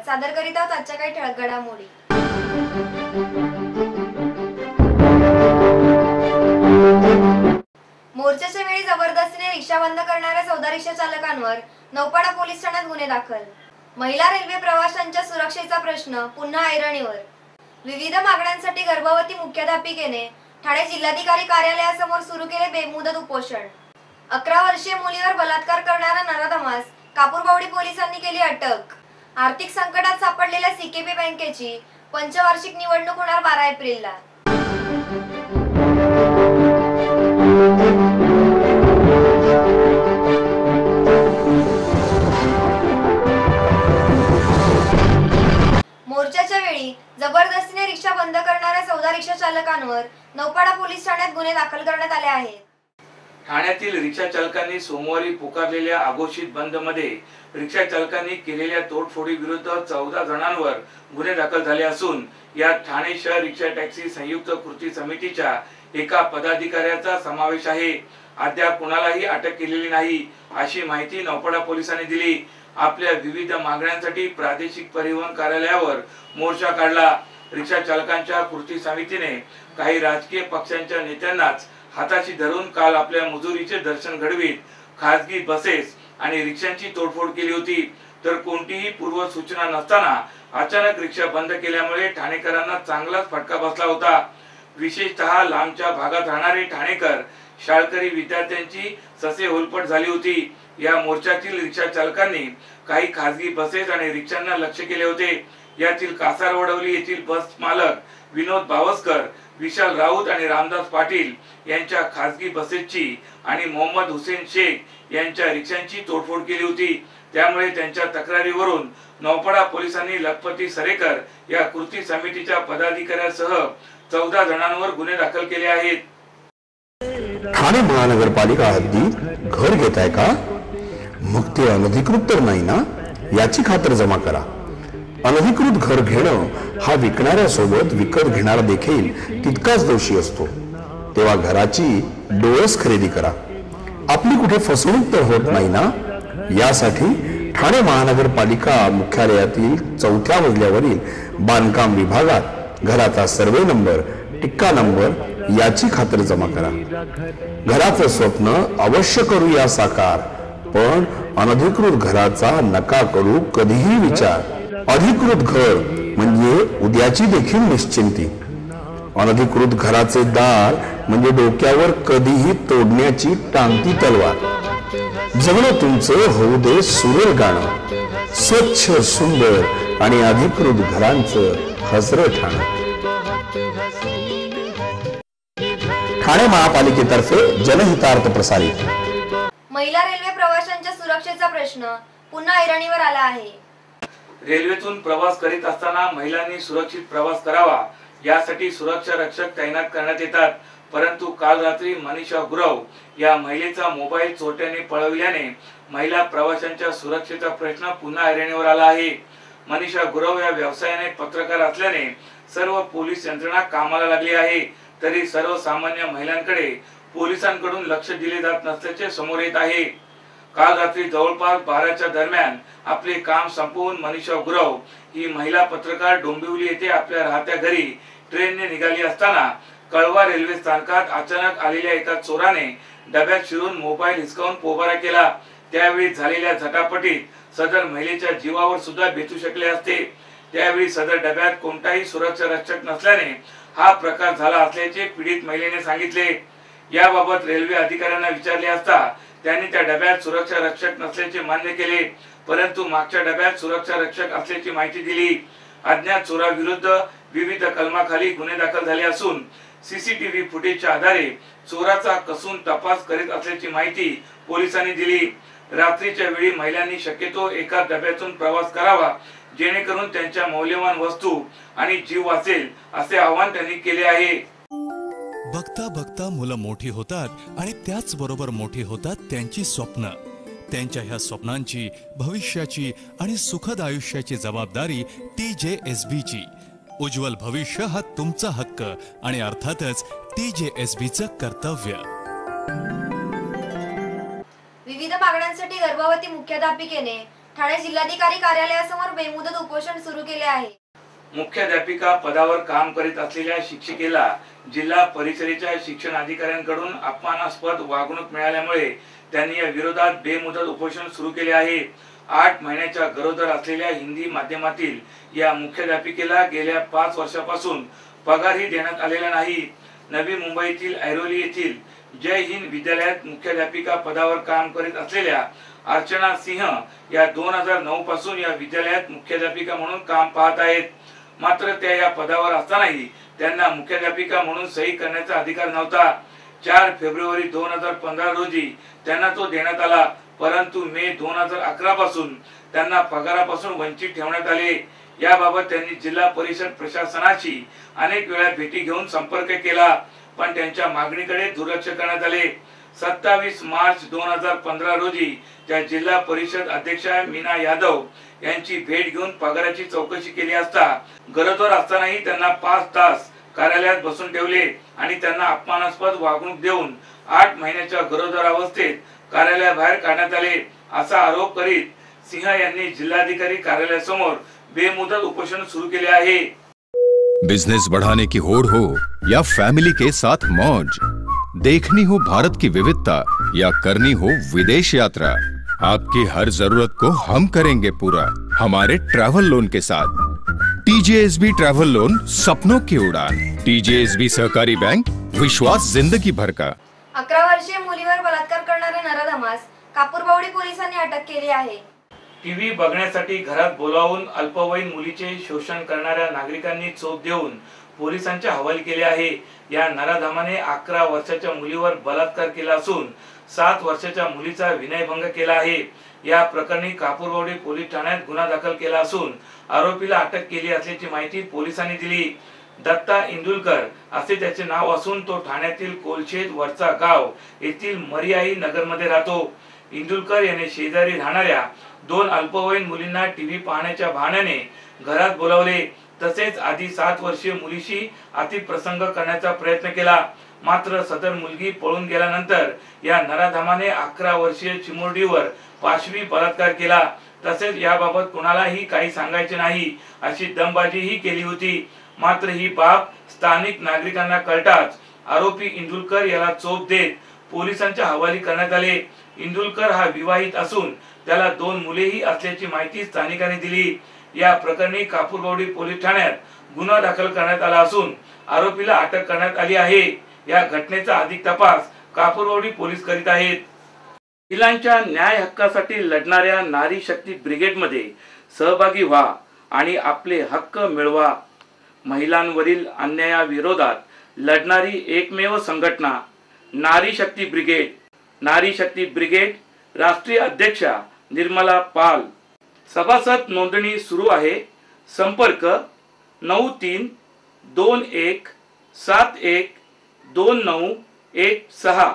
सादर करीत आहोत आजच्या काही ठळक घडामोडी। मोर्चाच्या वेळी जबरदस्तीने रिक्षा बंद करणाऱ्या 14 रिक्षा चालकांवर नौपाडा पोलीस ठाण्यात गुन्हे दाखल। महिला रेल्वे प्रवाशांच्या सुरक्षेचा प्रश्न पुन्हा ऐरणीवर। विविध मागण्यांसाठी गर्भवती मुख्याध्यापिकेने ठाणे जिल्हाधिकारी कार्यालयासमोर सुरू केले बेमुदत उपोषण। 11 वर्षीय मुलीवर बलात्कार करणारा नराधमास कापूरबावडी पोलिसांनी केली अटक। आर्थिक संकटात सापडलेल्या सीकेबी बँकेची पंचवार्षिक निवडणूक होणार 12 एप्रिलला। मोर्चाच्या वेळी जबरदस्तीने रिक्षा बंद करणाऱ्या 14 रिक्षा चालकांवर नौपाडा पोलीस ठाण्यात गुन्हे दाखल करण्यात आले आहेत। ठाण्यातील रिक्षा चालकांनी सोमवारी पुकारलेल्या अघोषित बंद मध्ये रिक्षा चालकांनी केलेल्या तोडफोडी विरुद्ध 14 जणांवर गुन्हे दाखल झाले असून यात ठाणे शहर रिक्षा टॅक्सी संयुक्त कृती समितीच्या एका पदाधिकाऱ्याचा समावेश आहे। अद्याप कुणालाही अटक केलेली नाही अशी माहिती नौपाडा पोलिसांनी दिली। आपल्या विविध मागण्यांसाठी प्रादेशिक परिवहन कार्यालयावर मोर्चा काढला। रिक्षा चालकांच्या कृती समितीने काही राजकीय पक्षांच्या नेत्यांनाच हाताशी धरून काल आपल्या मजुरीचे दर्शन घडवीत खासगी बसेस आणि रिक्षांची तोडफोड केली होती। तर कोणतीही पूर्व सूचना नसताना अचानक रिक्षा बंद केल्यामुळे ठाणेकरांना चांगलाच फटका बसला होता। विशेषतः लांबच्या भागात राहणारे ठाणेकर शाळकरी विद्यार्थ्यांची ससे होलपट झाली होती। या मोर्चातील रिक्षा चालकांनी काही खासगी बसेस आणि रिक्षांना लक्ष्य केले होते। यातील कासारवडवली येथील बस मालक विनोद बावस्कर, विशाल राऊत आणि रामदास पाटील यांच्या खासगी बसेसची आणि मोहम्मद हुसेन शेख यांच्या रिक्षांची तोडफोड केली होती। त्यामुळे त्यांच्या तक्रारीवरून नौपाडा पोलिसांनी लखपती सरेकर या कृती समितीच्या पदाधिकाऱ्यासह 14 जणांवर गुन्हे दाखल केले आहेत। ठाणे महानगरपालिका हद्दीत घर घेताय का? मग ते अनधिकृत तर नाही ना? याची खातर जमा करा। अनधिकृत घर घेणं हा विकणाऱ्यासोबत विकत घेणारा देखील तितकाच दोषी असतो। तेव्हा घराची डोळस खरेदी करा। आपली कुठे फसवणूक तर होत नाही ना? यासाठी ठाणे महानगरपालिका मुख्यालयातील 4थ्या मजल्यावरील बांधकाम विभागात घराचा सर्वे नंबर, टिक्का नंबर याची खातर जमा करा। घराचं स्वप्न अवश्य करूया साकार, पण अनधिकृत घराचा नका करू कधीही विचार। अधिकृत घर म्हणजे उद्याची देखील निश्चिंती। अनधिकृत घराचे दार म्हणजे डोक्यावर कधीही तोडण्याची टांगती तलवार। जगणं तुमचं होऊ दे सुरेल गाणं, स्वच्छ सुंदर आणि अधिकृत घरांचं हसरं ठाणं। ठाणे महापालिकेतर्फे जनहितार्थ प्रसारित। महिला रेल्वे प्रवाशांच्या सुरक्षेचा प्रश्न पुन्हा ऐरणीवर आला आहे। रेल्वेतून प्रवास करीत असताना महिलांनी सुरक्षित प्रवास करावा यासाठी सुरक्षा रक्षक तैनात करण्यात येतात। परंतु काल रात्री मनीषा गुरव या महिलेचा मोबाईल चोरट्याने पळविल्याने महिला प्रवाशांच्या सुरक्षेचा प्रश्न पुन्हा ऐरणीवर आला आहे। मनीषा गुरव या व्यवसायाने पत्रकार असल्याने सर्व पोलीस यंत्रणा कामाला लागली आहे, तरी सर्वसामान्य महिलांकडे पोलिसांकडून लक्ष दिले जात नसल्याचे समोर येत आहे। काल रात्री जवळपास 12च्या दरम्यान आपले काम संपवून मनीषा गुरव ही महिला पत्रकार डोंबिवली येथे आपल्या राहत्या घरी ट्रेनने निघाली असताना कळवा रेल्वे स्थानकात अचानक आलेल्या एका चोराने डब्यात शिरून मोबाईल हिसकावून पोबारा केला। त्यावेळी झालेल्या झटापटीत सदर महिलेच्या जीवावर सुद्धा बेतू शकले असते। त्यावेळी सदर डब्यात कोणताही सुरक्षा रक्षक नसल्याने हा प्रकार झाला असल्याचे पीडित महिलेने सांगितले। याबाबत रेल्वे अधिकाऱ्यांना विचारले असता त्यांनी त्या डब्यात सुरक्षा रक्षक नसल्याचे मान्य केले, परंतु मागच्या डब्यात सुरक्षा रक्षक असल्याची माहिती दिली। अज्ञात चोराविरुद्ध विविध कलमाखाली गुन्हे दाखल झाले असून सीसीटीव्ही फुटेजच्या आधारे चोराचा कसून तपास करीत असल्याची माहिती पोलिसांनी दिली। रात्रीच्या वेळी महिलांनी शक्यतो एका डब्यातून प्रवास करावा जेणेकरून त्यांच्या मौल्यवान वस्तू आणि जीव वाचेल असे आवाहन त्यांनी केले आहे। बघता बघता मुलं मोठी होतात आणि त्याच बरोबर मोठी होतात त्यांची स्वप्न। त्यांच्या ह्या स्वप्नांची, भविष्याची आणि सुखद आयुष्याची जबाबदारी TJSB ची। उज्ज्वल भविष्य हा तुमचा हक्क आणि अर्थातच TJSB चं कर्तव्य। विविध मागण्यांसाठी गर्भवती मुख्याध्यापिकेने ठाणे जिल्हाधिकारी कार्यालयासमोर बेमुदत उपोषण सुरू केले आहे। मुख्याध्यापिका पदावर काम करीत असलेल्या शिक्षिकेला जिल्हा परिषदेच्या शिक्षण अधिकाऱ्यांकडून अपमानास्पद वागणूक मिळाल्यामुळे त्यांनी या विरोधात बेमुदत उपोषण सुरू केले आहे। 8 महिन्याच्या गरोदर असलेल्या हिंदी माध्यमातील या मुख्याध्यापिकेला गेल्या 5 वर्षापासून पगारही देण्यात आलेला नाही। नवी मुंबईतील ऐरोली येथील जय हिंद विद्यालयात मुख्याध्यापिका पदावर काम करीत असलेल्या अर्चना सिंह या 2009 पासून या विद्यालयात मुख्याध्यापिका म्हणून काम पाहत आहेत। मात्र त्या या पदावर असतानाही त्यांना मुख्याध्यापिका म्हणून सही करण्याचा अधिकार नव्हता। 4 फेब्रुवारी 2015 रोजी त्यांना तो देण्यात आला, परंतु मे 2011 पासून त्यांना पगारापासून वंचित ठेवण्यात आले। याबाबत त्यांनी जिल्हा परिषद प्रशासनाशी अनेक वेळा भेटी घेऊन संपर्क केला, पण त्यांच्या मागणीकडे दुर्लक्ष करण्यात आले। 27 मार्च 2015 रोजी त्या जिल्हा परिषद अध्यक्षा मीना यादव यांची भेट घेऊन पगाराची चौकशी केली असता गरोदर असतानाही त्यांना 5 तास कार्यालयात बसून ठेवले आणि त्यांना अपमानास्पद वागणूक देऊन 8 महिन्याच्या गरोदर अवस्थेत कार्यालयाबाहेर काढण्यात आले असा आरोप करीत सिंह यांनी जिल्हाधिकारी कार्यालयासमोर बेमुदत उपोषण सुरू केले आहे। बिजनेस बढ़ाने की होड़ हो या फैमिली के साथ मौज, देखनी हो भारत की विविधता या करनी हो विदेश यात्रा, आपकी हर जरूरत को हम करेंगे पूरा हमारे ट्रैवल लोन के साथ। TJSB ट्रैवल लोन, सपनों की उड़ान। TJSB सहकारी बैंक, विश्वास जिंदगी भर का। 11 वर्षीय मुलीवर बलात्कार करणाऱ्या नराधमास कापूरबावडी पोलिसांनी अटक केली आहे। टीव्ही बघण्यासाठी घरात बोलावून अल्पवयीन मुलीचे शोषण करणाऱ्या नागरिकांनी चोप देऊन पोलिसांच्या हवाली केले आहे। या नराधमाने 11 वर्षाच्या मुलीवर बलात्कार केला असून 7 वर्षाच्या मुलीचा विनयभंग केला आहे। या प्रकरणी कापूरबावडी पोलीस ठाण्यात गुन्हा दाखल केला असून आरोपीला अटक केली असल्याची माहिती पोलिसांनी दिली। दत्ता इंदुलकर असे त्याचे नाव असून तो ठाण्यातील कोलशेत वरचा गाव येथील मरियाई नगरमध्ये राहतो। इंदुलकर याने शेजारी राहणाऱ्या 2 अल्पवयीन मुलींना टीव्ही पाहण्याच्या बहाण्याने घरात बोलावले, तसेच आधी 7 वर्षीय मुलीशी अतिप्रसंग करण्याचा प्रयत्न केला। मात्र सदर मुलगी पळून गेल्यानंतर या नराधमाने 11 वर्षीय चिमुरडीवर पाशवी बलात्कार केला, तसेच याबाबत कुणालाही काही सांगायचे नाही अशी दमबाजीही केली होती। मात्र ही बाब स्थानिक नागरिकांना कळताच आरोपी इंदुलकर याला चोप देत पोलिसांच्या हवाली करण्यात आले। इंदुलकर हा विवाहित असून त्याला 2 मुलेही असल्याची माहिती स्थानिकांनी दिली। या प्रकरणी कापूरबावडी पोलीस ठाण्यात गुन्हा दाखल करण्यात आला असून आरोपीला अटक करण्यात आली आहे। या घटनेचा अधिक तपास कापूरबावडी पोलीस करीत आहेत। महिलांच्या न्याय हक्कासाठी लढणाऱ्या नारी शक्ती ब्रिगेडमध्ये सहभागी व्हा आणि आपले हक्क मिळवा। महिलांवरील अन्यायाविरोधात लढणारी एकमेव संघटना नारी शक्ती ब्रिगेड। नारी शक्ती ब्रिगेड राष्ट्रीय अध्यक्षा निर्मला पाल। सभासद नोंदणी सुरू आहे। संपर्क 9321712916।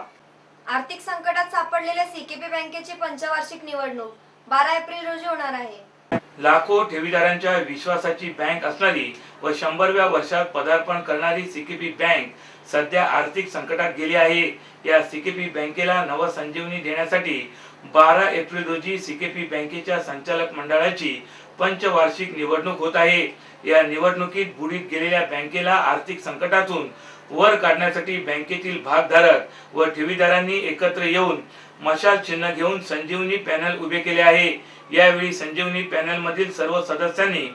आर्थिक संकटात सापडलेल्या सीकेपी बँकेची पंचवार्षिक निवडणूक 12 एप्रिल रोजी होणार आहे। लाखो ठेवीदारांच्या विश्वासाची बँक असणारी व 100व्या वर्षात पदार्पण करणारी सीकेपी बँक सध्या आर्थिक संकटात गेली आहे। या सीकेपी बँकेला नवसंजीवनी देण्यासाठी 12 एप्रिल रोजी सीकेपी बँकेच्या संचालक मंडळाची पंचवार्षिक निवडणूक होत आहे। या निवडणुकीत बुडीत गेलेल्या बँकेला आर्थिक संकटातून वर काढण्यासाठी बँकेतील भागधारक व ठेवीदारांनी एकत्र येऊन मशाल चिन्ह घेऊन संजीवनी पॅनल उभे केले आहे। यावेळी संजीवनी पॅनल मधील सर्व सदस्यांनी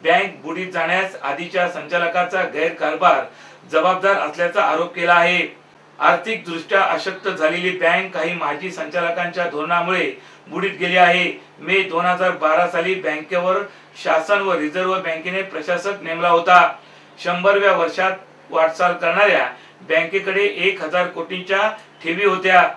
बँक बुडीत जाण्यास आधीच्या संचालकाचा गैरकारभार जबाबदार असल्याचा आरोप केला आहे। आर्थिक दृष्ट्या अशक्त झालेली बँक काही माजी संचालकांच्या धोरणामुळे बुडीत गेली आहे। मे 2012 साली बँकेवर शासन व रिझर्व्ह बँकेने प्रशासक नेमला होता। 100व्या वर्षात वाटचाल करणाऱ्या बँकेकडे 1000 कोटींच्या ठेवी होत्या।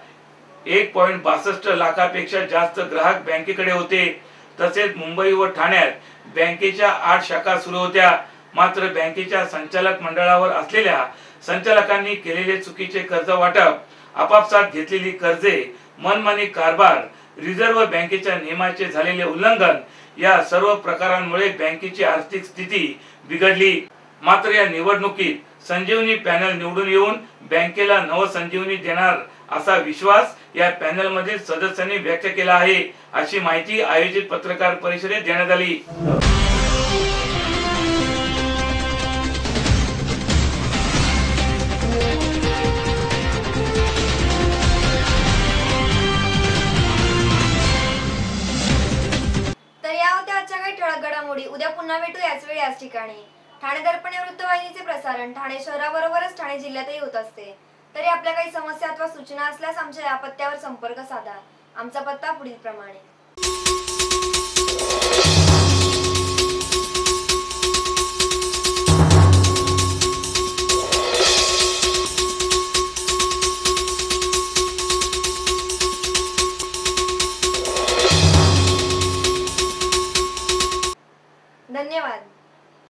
1.62 लाखापेक्षा जास्त ग्राहक बँकेकडे होते। तसेच मुंबई व ठाण्यात बँकेच्या 8 शाखा सुरू होत्या। मात्र बँकेच्या संचालक मंडळावर असलेल्या संचालकांनी केलेले चुकीचे कर्ज वाटप, आपापसात घेतलेली कर्जे, मनमानी कारभार, रिझर्व्ह बँकेच्या नियमाचे झालेले उल्लंघन या सर्व प्रकारांमुळे बँकेची आर्थिक स्थिती बिघडली। मात्र या निवडणुकीत संजीवनी पॅनल निवडून येऊन बँकेला नवसंजीवनी देणार असा विश्वास या पॅनल मधील सदस्यांनी व्यक्त केला आहे, अशी माहिती आयोजित पत्रकार परिषदेत देण्यात आली। तर या होत्या आजच्या काही ठळक घडामोडी। उद्या पुन्हा भेटू याच वेळी याच ठिकाणी। ठाणे दर्पण या वृत्तवाहिनीचे प्रसारण ठाणे शहराबरोबरच ठाणे जिल्ह्यातही होत असते। तरी आपल्या काही समस्या अथवा सूचना असल्यास आमच्या या पत्त्यावर संपर्क साधा। आमचा पत्ता पुढील प्रमाणे। धन्यवाद।